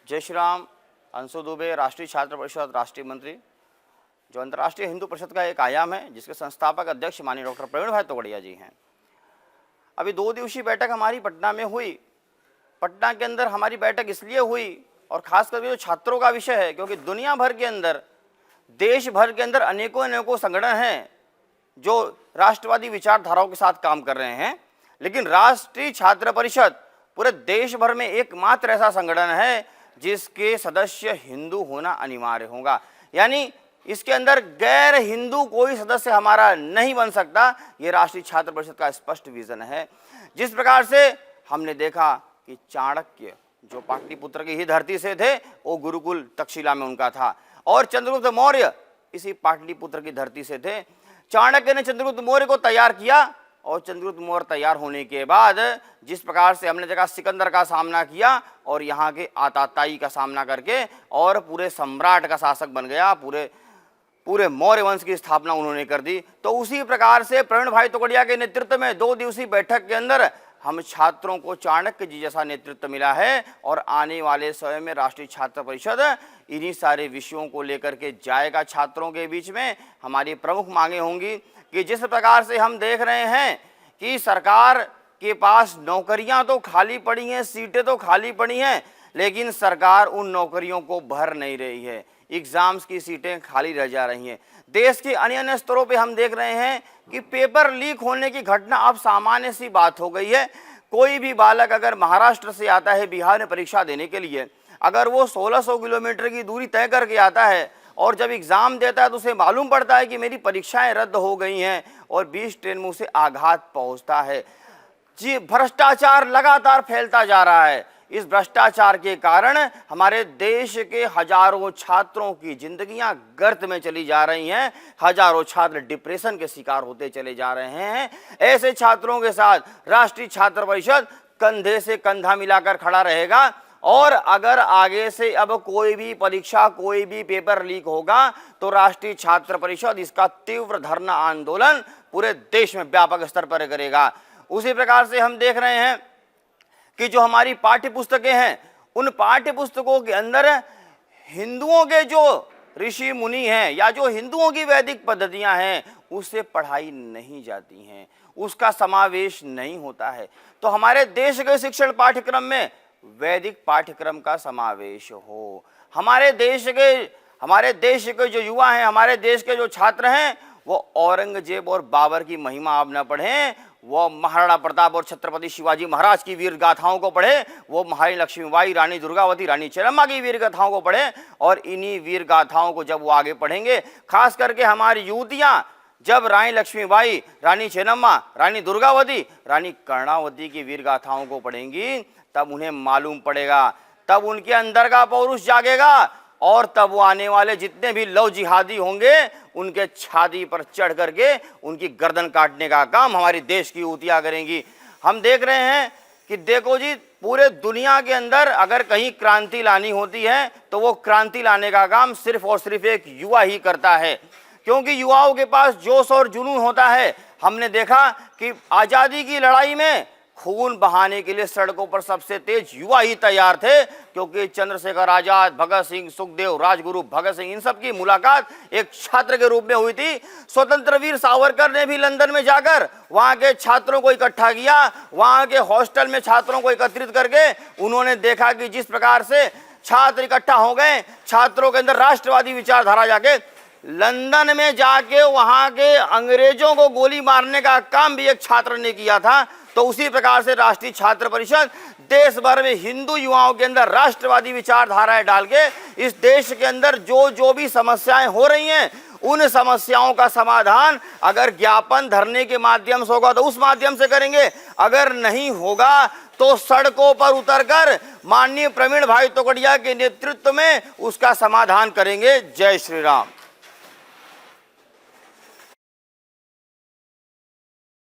जय श्री राम। अंशु दुबे, राष्ट्रीय छात्र परिषद राष्ट्रीय मंत्री, जो अंतर्राष्ट्रीय हिंदू परिषद का एक आयाम है, जिसके संस्थापक अध्यक्ष माननीय डॉक्टर प्रवीण भाई तोगड़िया जी हैं। अभी 2 दिवसीय बैठक हमारी पटना में हुई। पटना के अंदर हमारी बैठक इसलिए हुई, और खासकर जो छात्रों का विषय है, क्योंकि दुनिया भर के अंदर, देश भर के अंदर अनेकों संगठन हैं जो राष्ट्रवादी विचारधाराओं के साथ काम कर रहे हैं, लेकिन राष्ट्रीय छात्र परिषद पूरे देश भर में एकमात्र ऐसा संगठन है जिसके सदस्य हिंदू होना अनिवार्य होगा। यानी इसके अंदर गैर हिंदू कोई सदस्य हमारा नहीं बन सकता। ये राष्ट्रीय छात्र परिषद का स्पष्ट विजन है। जिस प्रकार से हमने देखा कि चाणक्य जो पाटलिपुत्र की ही धरती से थे, वो गुरुकुल तक्षशिला में उनका था, और चंद्रगुप्त मौर्य इसी पाटलिपुत्र की धरती से थे। चाणक्य ने चंद्रगुप्त मौर्य को तैयार किया, और चंद्रगुप्त मौर्य तैयार होने के बाद जिस प्रकार से हमने देखा सिकंदर का सामना किया, और यहाँ के आताताई का सामना करके और पूरे सम्राट का शासक बन गया, पूरे मौर्य वंश की स्थापना उन्होंने कर दी। तो उसी प्रकार से प्रवीण भाई तोगड़िया के नेतृत्व में 2 दिवसीय बैठक के अंदर हम छात्रों को चाणक्य जी जैसा नेतृत्व मिला है, और आने वाले समय में राष्ट्रीय छात्र परिषद इन्हीं सारे विषयों को लेकर के जाएगा। छात्रों के बीच में हमारी प्रमुख मांगे होंगी कि जिस प्रकार से हम देख रहे हैं कि सरकार के पास नौकरियां तो खाली पड़ी हैं, सीटें तो खाली पड़ी हैं, लेकिन सरकार उन नौकरियों को भर नहीं रही है। एग्जाम्स की सीटें खाली रह जा रही हैं। देश के अन्य स्तरों पे हम देख रहे हैं कि पेपर लीक होने की घटना अब सामान्य सी बात हो गई है। कोई भी बालक अगर महाराष्ट्र से आता है बिहार में परीक्षा देने के लिए, अगर वो 1600 किलोमीटर की दूरी तय करके आता है, और जब एग्ज़ाम देता है तो उसे मालूम पड़ता है कि मेरी परीक्षाएं रद्द हो गई हैं, और 20 ट्रेन में उसे आघात पहुंचता है। जी, भ्रष्टाचार लगातार फैलता जा रहा है। इस भ्रष्टाचार के कारण हमारे देश के हजारों छात्रों की जिंदगियां गर्त में चली जा रही हैं। हजारों छात्र डिप्रेशन के शिकार होते चले जा रहे हैं। ऐसे छात्रों के साथ राष्ट्रीय छात्र परिषद कंधे से कंधा मिलाकर खड़ा रहेगा, और अगर आगे से अब कोई भी परीक्षा, कोई भी पेपर लीक होगा, तो राष्ट्रीय छात्र परिषद इसका तीव्र धरना आंदोलन पूरे देश में व्यापक स्तर पर करेगा। उसी प्रकार से हम देख रहे हैं कि जो हमारी पाठ्य पुस्तकें हैं, उन पाठ्य पुस्तकों के अंदर हिंदुओं के जो ऋषि मुनि हैं, या जो हिंदुओं की वैदिक पद्धतियां हैं, उससे पढ़ाई नहीं जाती हैं, उसका समावेश नहीं होता है। तो हमारे देश के शिक्षण पाठ्यक्रम में वैदिक पाठ्यक्रम का समावेश हो। हमारे देश के जो युवा हैं, हमारे देश के जो छात्र हैं, वो औरंगजेब और बाबर की महिमा अब न पढ़ें, वो महाराणा प्रताप और छत्रपति शिवाजी महाराज की वीर गाथाओं को पढ़े, वो महारानी लक्ष्मीबाई, रानी दुर्गावती, रानी चेन्नम्मा की वीर गाथाओं को पढ़े। और इन्हीं वीर गाथाओं को जब वो आगे पढ़ेंगे, खास करके हमारी युवतियां जब रानी लक्ष्मीबाई, रानी चेन्नम्मा, रानी दुर्गावती, रानी कर्णावती की वीर गाथाओं को पढ़ेंगी, तब उन्हें मालूम पड़ेगा, तब उनके अंदर का पौरुष जागेगा, और तब वो आने वाले जितने भी लव जिहादी होंगे, उनके छाती पर चढ़ करके उनकी गर्दन काटने का काम हमारी देश की युवतियां करेंगी। हम देख रहे हैं कि देखो जी, पूरे दुनिया के अंदर अगर कहीं क्रांति लानी होती है, तो वो क्रांति लाने का काम सिर्फ और सिर्फ एक युवा ही करता है, क्योंकि युवाओं के पास जोश और जुनून होता है। हमने देखा कि आज़ादी की लड़ाई में खून बहाने के लिए सड़कों पर सबसे तेज युवा ही तैयार थे, क्योंकि चंद्रशेखर आजाद, भगत सिंह, सुखदेव, राजगुरु भगत सिंह, इन सब की मुलाकात एक छात्र के रूप में हुई थी। स्वतंत्र वीर सावरकर ने भी लंदन में जाकर वहां के छात्रों को इकट्ठा किया, वहां के हॉस्टल में छात्रों को एकत्रित करके उन्होंने देखा कि जिस प्रकार से छात्र इकट्ठा हो गए, छात्रों के अंदर राष्ट्रवादी विचारधारा जाके, लंदन में जाके वहां के अंग्रेजों को गोली मारने का काम भी एक छात्र ने किया था। तो उसी प्रकार से राष्ट्रीय छात्र परिषद देश भर में हिंदू युवाओं के अंदर राष्ट्रवादी विचारधाराएं डाल के इस देश के अंदर जो भी समस्याएं हो रही हैं, उन समस्याओं का समाधान अगर ज्ञापन धरने के माध्यम से होगा तो उस माध्यम से करेंगे, अगर नहीं होगा तो सड़कों पर उतरकर माननीय प्रवीण भाई तोगड़िया के नेतृत्व में उसका समाधान करेंगे। जय श्री राम।